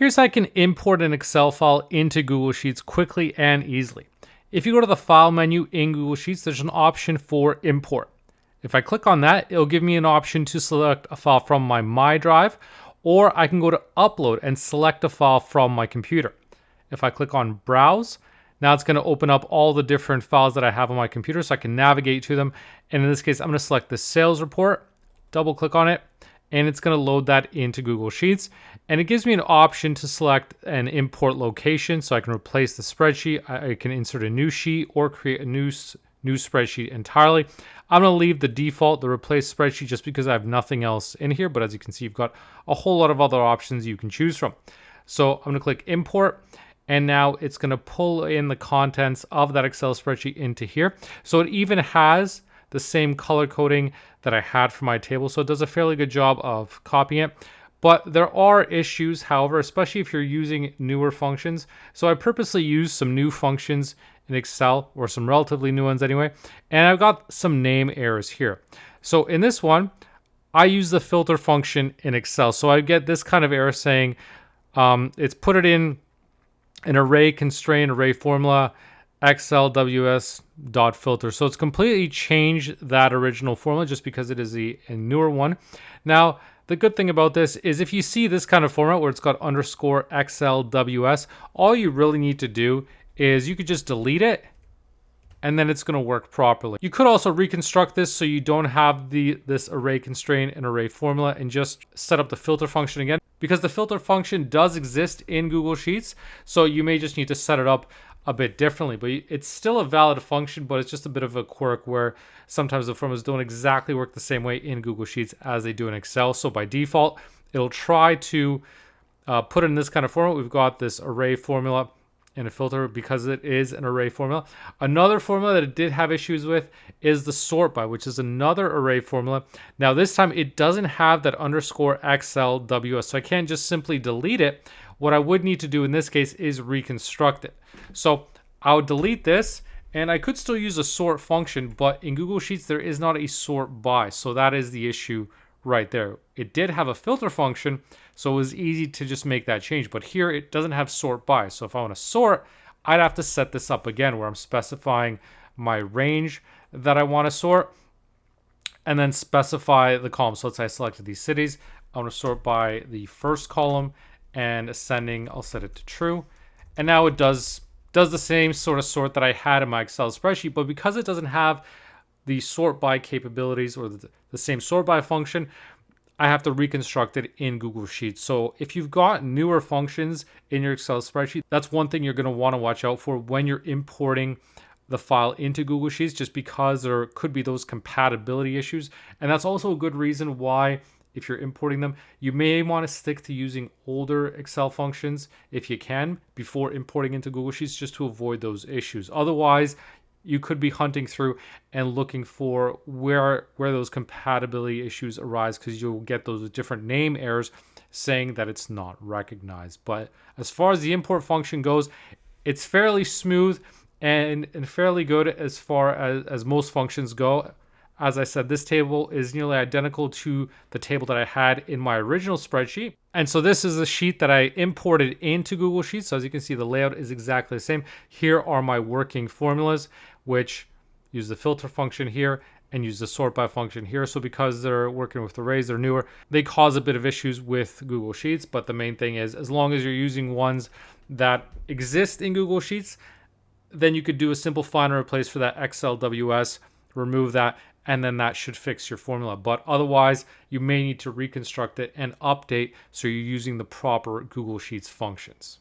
Here's how I can import an Excel file into Google Sheets quickly and easily. If you go to the File menu in Google Sheets, there's an option for Import. If I click on that, it'll give me an option to select a file from my drive, or I can go to Upload and select a file from my computer. If I click on Browse, now it's going to open up all the different files that I have on my computer so I can navigate to them. And in this case, I'm going to select the sales report, double click on it, and it's going to load that into Google Sheets. And it gives me an option to select an import location, so I can replace the spreadsheet. I can insert a new sheet or create a new spreadsheet entirely. I'm going to leave the default, the replace spreadsheet, just because I have nothing else in here. But as you can see, you've got a whole lot of other options you can choose from. So I'm going to click import. And now it's going to pull in the contents of that Excel spreadsheet into here. So it even has the same color coding that I had for my table. So it does a fairly good job of copying it. But there are issues, however, especially if you're using newer functions. So I purposely used some new functions in Excel, or some relatively new ones anyway. And I've got some name errors here. So in this one, I use the filter function in Excel. So I get this kind of error saying it's put it in an array constraint, array formula, excelws.filter. So it's completely changed that original formula just because it is a newer one. Now, the good thing about this is if you see this kind of format where it's got underscore excelws, all you really need to do is you could just delete it and then it's going to work properly. You could also reconstruct this so you don't have this array constraint and array formula and just set up the filter function again, because the filter function does exist in Google Sheets. So you may just need to set it up a bit differently, but it's still a valid function, but it's just a bit of a quirk where sometimes the formulas don't exactly work the same way in Google Sheets as they do in Excel. So by default, it'll try to put in this kind of format. We've got this array formula and a filter because it is an array formula. Another formula that it did have issues with is the sort by, which is another array formula. Now this time it doesn't have that underscore excelws, so I can't just simply delete it. What I would need to do in this case is reconstruct it. So I would delete this, and I could still use a sort function, but in Google Sheets there is not a sort by, so that is the issue right there. It did have a filter function, so it was easy to just make that change, but here it doesn't have sort by. So if I want to sort, I'd have to set this up again where I'm specifying my range that I want to sort and then specify the column. So let's say I selected these cities. I want to sort by the first column, and ascending, I'll set it to true. And now it does the same sort of sort that I had in my Excel spreadsheet, but because it doesn't have the sort by capabilities or the same sort by function, I have to reconstruct it in Google Sheets. So if you've got newer functions in your Excel spreadsheet, that's one thing you're going to want to watch out for when you're importing the file into Google Sheets, just because there could be those compatibility issues. And that's also a good reason why, if you're importing them, you may want to stick to using older Excel functions if you can before importing into Google Sheets, just to avoid those issues. Otherwise, you could be hunting through and looking for where those compatibility issues arise, because you'll get those different name errors saying that it's not recognized. But as far as the import function goes, it's fairly smooth and fairly good as far as most functions go. As I said, this table is nearly identical to the table that I had in my original spreadsheet. And so this is the sheet that I imported into Google Sheets. So as you can see, the layout is exactly the same. Here are my working formulas, which use the filter function here and use the sort by function here. So because they're working with arrays, they're newer, they cause a bit of issues with Google Sheets. But the main thing is, as long as you're using ones that exist in Google Sheets, then you could do a simple find and replace for that excelws, remove that, and then that should fix your formula. But otherwise, you may need to reconstruct it and update so you're using the proper Google Sheets functions.